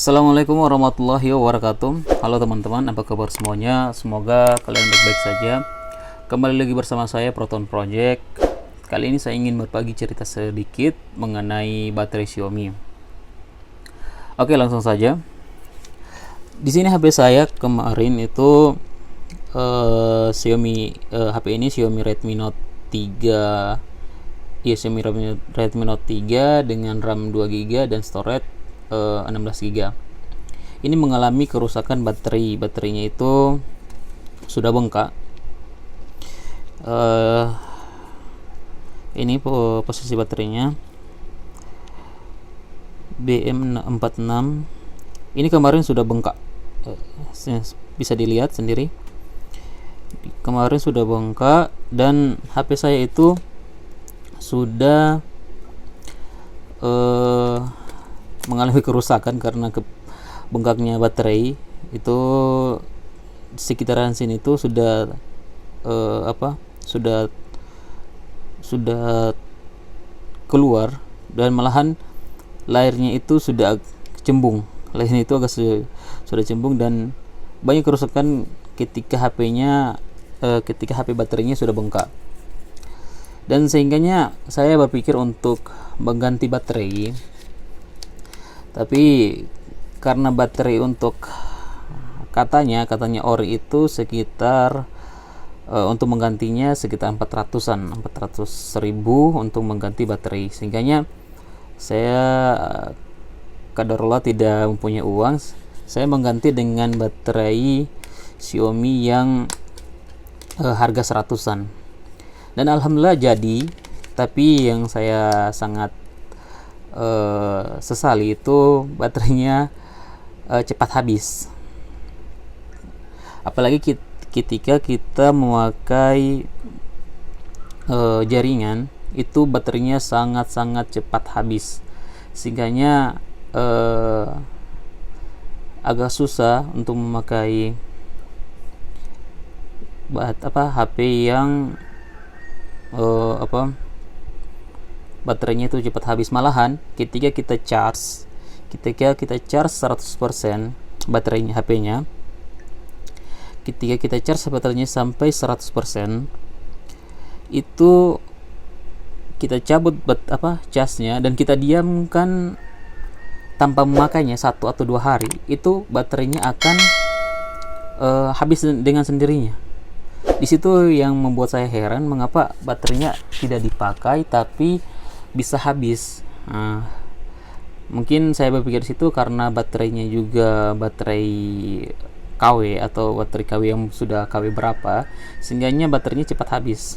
Assalamualaikum warahmatullahi wabarakatuh. Halo teman-teman, apa kabar semuanya? Semoga kalian baik-baik saja. Kembali lagi bersama saya Proton Project. Kali ini saya ingin berbagi cerita sedikit mengenai baterai Xiaomi. Oke, langsung saja. Di sini HP saya kemarin itu HP ini Xiaomi Redmi Note 3. Ya, Xiaomi Redmi Note 3 dengan RAM 2GB dan storage 16GB. Ini mengalami kerusakan baterainya itu sudah bengkak. Ini posisi baterainya BM46. Ini kemarin sudah bengkak, bisa dilihat sendiri. Kemarin sudah bengkak dan HP saya itu sudah mengalami kerusakan karena bengkaknya baterai. Itu sekitaran sini tuh sudah sudah keluar, dan malahan layarnya itu sudah cembung. Layarnya itu agak sudah cembung dan banyak kerusakan ketika HP baterainya sudah bengkak. Dan sehingganya saya berpikir untuk mengganti baterai. Tapi karena baterai untuk katanya ori itu sekitar untuk menggantinya sekitar 400-an, 400.000 untuk mengganti baterai. Sehingganya saya qadarullah tidak mempunyai uang. Saya mengganti dengan baterai Xiaomi yang harga 100-an. Dan alhamdulillah jadi. Tapi yang saya sangat sesali itu baterainya cepat habis, apalagi ketika kita memakai jaringan itu baterainya sangat-sangat cepat habis, sehingganya agak susah untuk memakai HP yang baterainya itu cepat habis. Malahan ketika kita charge 100% baterainya HP-nya, ketika kita charge baterainya sampai 100%, itu kita cabut charge-nya dan kita diamkan tanpa memakainya 1 atau 2 hari, itu baterainya akan habis dengan sendirinya. Di situ yang membuat saya heran, mengapa baterainya tidak dipakai tapi bisa habis. Mungkin saya berpikir di situ karena baterainya juga baterai KW atau baterai KW yang sudah KW berapa, sehingganya baterainya cepat habis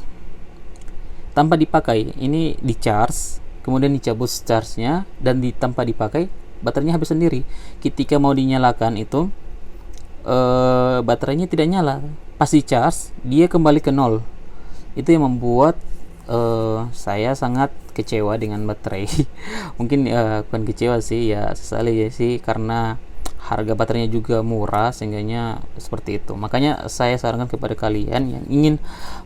tanpa dipakai. Ini di charge, kemudian dicabut charge-nya dan tanpa dipakai, baterainya habis sendiri. Ketika mau dinyalakan itu baterainya tidak nyala. Pas di charge dia kembali ke nol. Itu yang membuat saya sangat kecewa dengan baterai. Mungkin bukan kecewa sih, ya sesali ya sih, karena harga baterainya juga murah, sehingganya seperti itu. Makanya saya sarankan kepada kalian yang ingin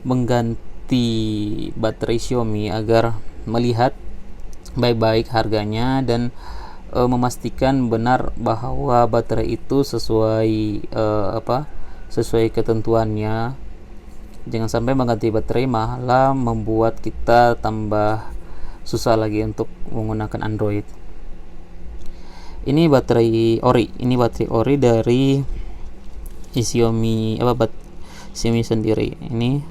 mengganti baterai Xiaomi agar melihat baik-baik harganya dan memastikan benar bahwa baterai itu sesuai sesuai ketentuannya. Jangan sampai mengganti baterai malah membuat kita tambah susah lagi untuk menggunakan Android. Ini baterai ori dari Xiaomi Xiaomi sendiri. Ini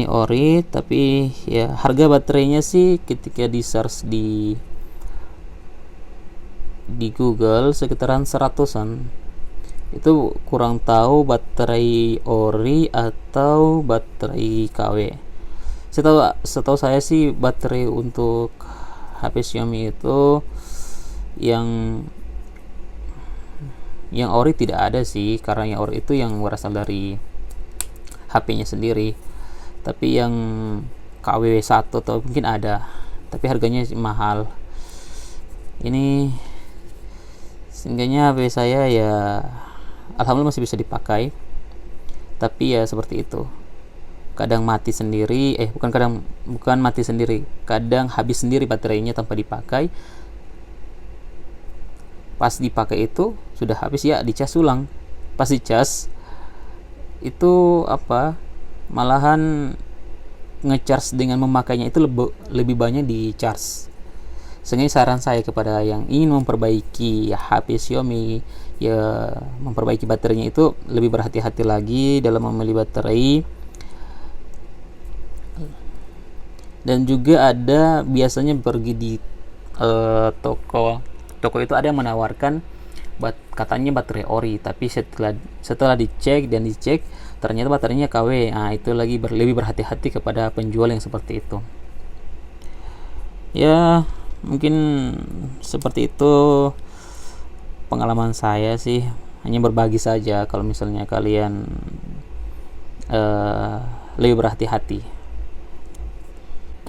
ori, tapi ya harga baterainya sih ketika di search di Google sekitaran 100-an. Itu kurang tahu baterai ori atau baterai KW. Setahu saya sih baterai untuk HP Xiaomi itu yang ori tidak ada sih, karena yang ori itu yang berasal dari HP-nya sendiri. Tapi yang KW 1 atau mungkin ada, tapi harganya mahal. Ini sehingganya HP saya ya alhamdulillah masih bisa dipakai, tapi ya seperti itu, kadang mati sendiri, bukan mati sendiri, kadang habis sendiri baterainya tanpa dipakai. pas dipakai itu sudah habis ya dicas ulang. Pas dicas itu malahan ngecharge dengan memakainya itu lebih banyak di charge. Sehingga saran saya kepada yang ingin memperbaiki HP Xiaomi, ya memperbaiki baterainya itu lebih berhati-hati lagi dalam memilih baterai. Dan juga ada biasanya pergi di toko itu ada yang menawarkan katanya baterai ori, tapi setelah dicek ternyata baterainya KW. Nah, itu lagi lebih berhati-hati kepada penjual yang seperti itu. Ya, mungkin seperti itu pengalaman saya sih, hanya berbagi saja kalau misalnya kalian lebih berhati-hati.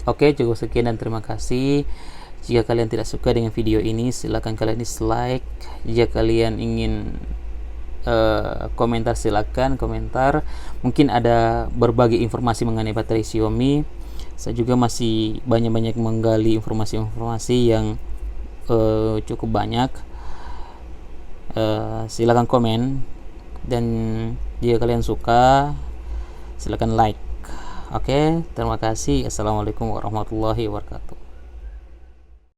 Oke, cukup sekian dan terima kasih. Jika kalian tidak suka dengan video ini, silakan kalian dislike. Jika kalian ingin komentar, silakan komentar. Mungkin ada berbagai informasi mengenai baterai Xiaomi. Saya juga masih banyak menggali informasi-informasi yang cukup banyak. Silakan komen, dan jika kalian suka silakan like. Oke, terima kasih. Assalamualaikum warahmatullahi wabarakatuh.